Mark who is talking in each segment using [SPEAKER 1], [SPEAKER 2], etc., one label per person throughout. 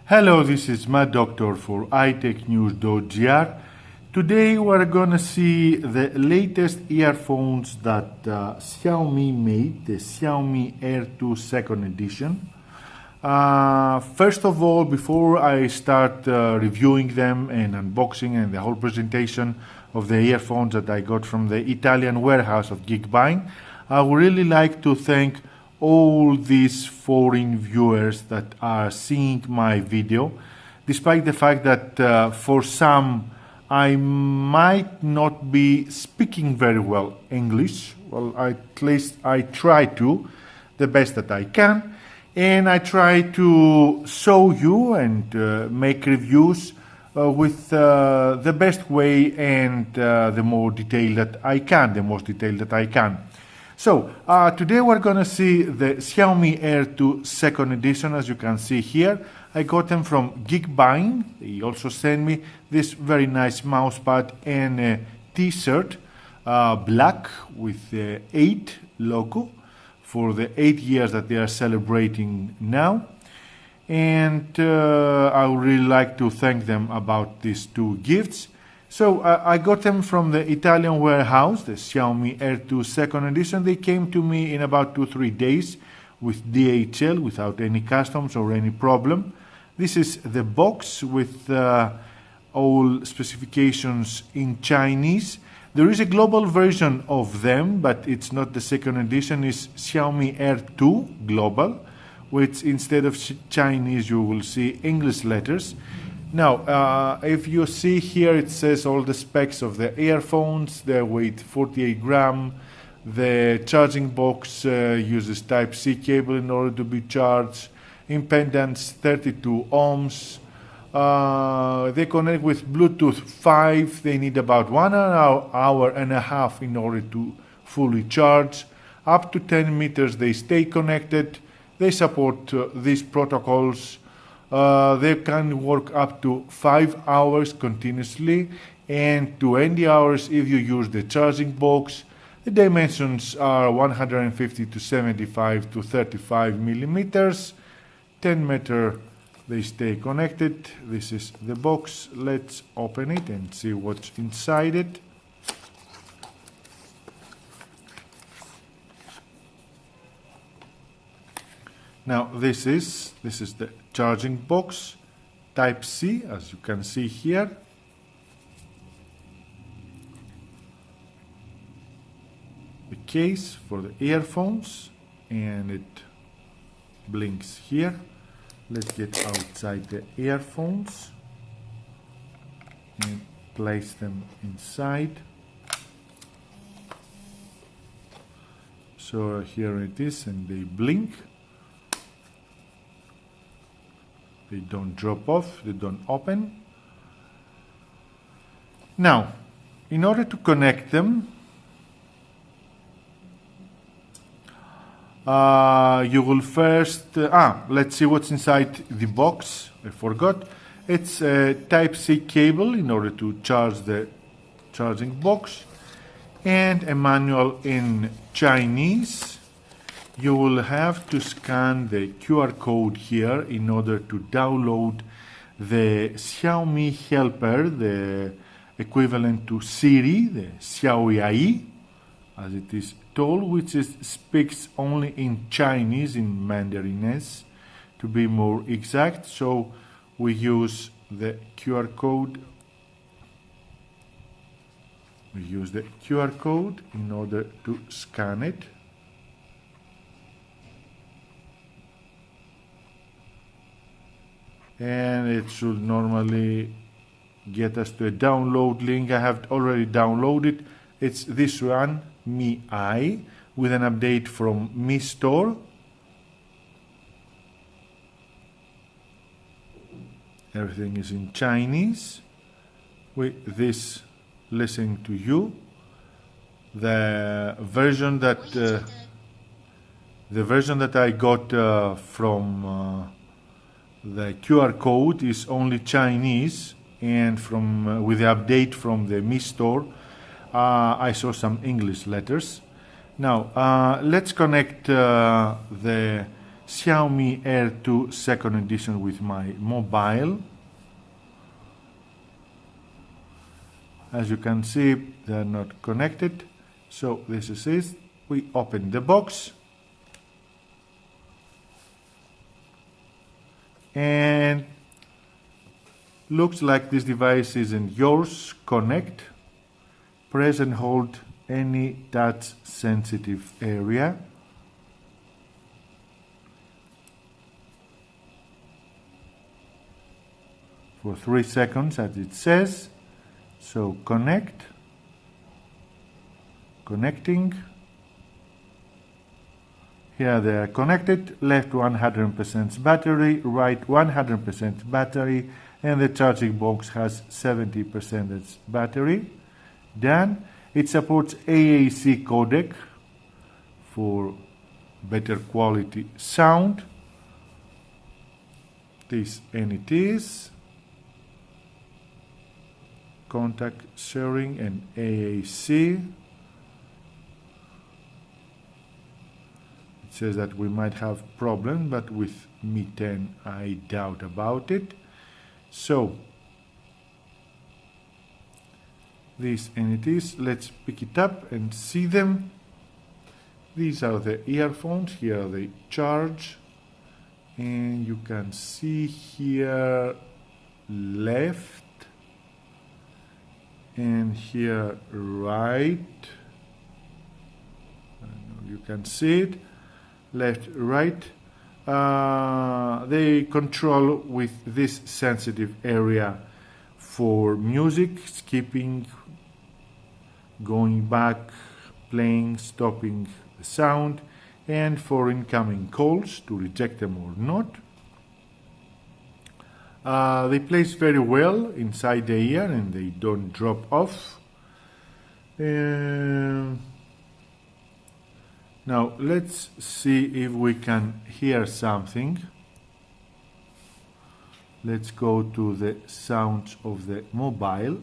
[SPEAKER 1] Hello, this is Matt Doctor for itechnews.gr. Today we're gonna see the latest earphones that Xiaomi made, the Xiaomi Air2 second edition. First of all, before I start reviewing them and unboxing and the whole presentation of the earphones that I got from the Italian warehouse of Geek Buying, I would really like to thank all these foreign viewers that are seeing my video, despite the fact that for some I might not be speaking very well English. Well, at least I try to, the best that I can, and I try to show you and make reviews with the best way and the more detail that I can, the most detail that I can. So, today we're gonna see the Xiaomi Air2 second edition. As you can see here, I got them from Geek Buying. They also sent me this very nice mousepad and a t-shirt, black with the 8 logo for the 8 years that they are celebrating now. And I would really like to thank them about these two gifts. So I got them from the Italian warehouse, the Xiaomi Air2 second edition. They came to me in about 2-3 days with DHL without any customs or any problem. This is the box with all specifications in Chinese. There is a global version of them, but it's not the second edition. It's Xiaomi Air2 Global, which instead of Chinese you will see English letters. Now, if you see here, it says all the specs of the earphones. They weight 48 grams. The charging box uses Type-C cable in order to be charged. Impedance 32 ohms. They connect with Bluetooth 5. They need about 1 hour and a half in order to fully charge. Up to 10 meters they stay connected. They support these protocols. They can work up to 5 hours continuously and 20 hours if you use the charging box. The dimensions are 150 to 75 to 35 millimeters. 10 meter they stay connected. This is the box. Let's open it and see what's inside it. Now this is the charging box, Type-C, as you can see here. The case for the earphones, and it blinks here. Let's get outside the earphones and place them inside. So here it is, and they blink. They don't drop off, they don't open. Now, in order to connect them, you will first, let's see what's inside the box. I forgot. It's a Type-C cable in order to charge the charging box, and a manual in Chinese. You will have to scan the QR code here in order to download the Xiaomi helper, the equivalent to Siri, the Xiaomi AI, as it is told, which speaks only in Chinese, in Mandarinese, to be more exact. So we use the QR code. We use the QR code in order to scan it. And it should normally get us to a download link. I have already downloaded. It's this one, Mi AI, with an update from Mi Store. Everything is in Chinese. With this, listening to you. The version that I got from the QR code is only Chinese, and from with the update from the Mi Store, I saw some English letters. Now let's connect the Xiaomi Air2 second edition with my mobile. As you can see, they are not connected, so this is it. We open the box and looks like this device isn't yours. Connect. Press and hold any touch sensitive area. For 3 seconds as it says. So connect. Connecting. Here they are connected. Left 100% battery, right 100% battery, and the charging box has 70% battery. Done. It supports AAC codec for better quality sound. This and it is. Contact sharing and AAC. It says that we might have problem, but with Mi 10 I doubt about it. So this and it is. Let's pick it up and see them. These are the earphones. Here they charge, and you can see here left and here right. I don't know, you can see it. Left, right. They control with this sensitive area for music, skipping, going back, playing, stopping the sound, and for incoming calls to reject them or not. They place very well inside the ear and they don't drop off. Now let's see if we can hear something. Let's go to the sounds of the mobile.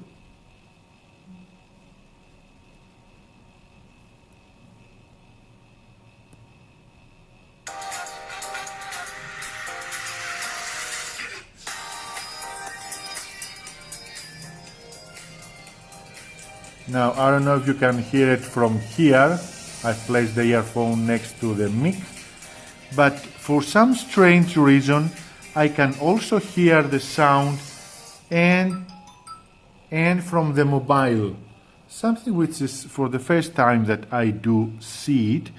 [SPEAKER 1] Now I don't know if you can hear it from here. I've placed the earphone next to the mic, but for some strange reason I can also hear the sound and from the mobile, something which is for the first time that I do see it.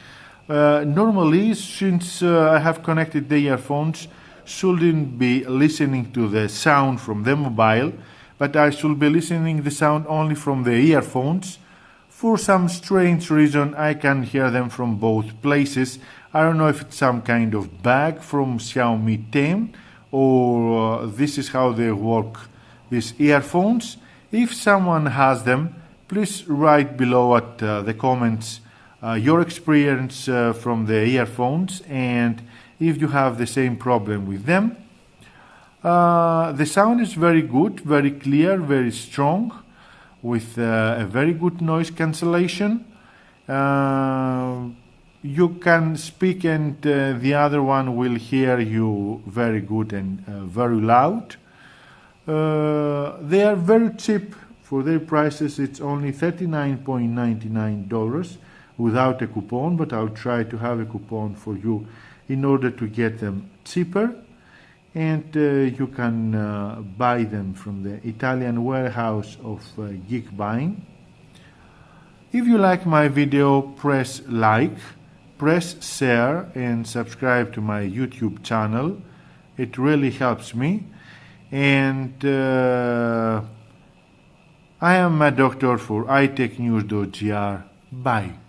[SPEAKER 1] Normally, since I have connected the earphones, shouldn't be listening to the sound from the mobile, but I should be listening the sound only from the earphones. For some strange reason I can hear them from both places. I don't know if it's some kind of bug from Xiaomi 10 or this is how they work, these earphones. If someone has them, please write below at the comments your experience from the earphones and if you have the same problem with them. The sound is very good, very clear, very strong, with a very good noise cancellation. You can speak and the other one will hear you very good and very loud. They are very cheap for their prices. It's only $39.99 without a coupon, but I'll try to have a coupon for you in order to get them cheaper. And you can buy them from the Italian warehouse of Geek Buying. If you like my video, press like, press share and subscribe to my YouTube channel. It really helps me. And I am a doctor for itechnews.gr. Bye.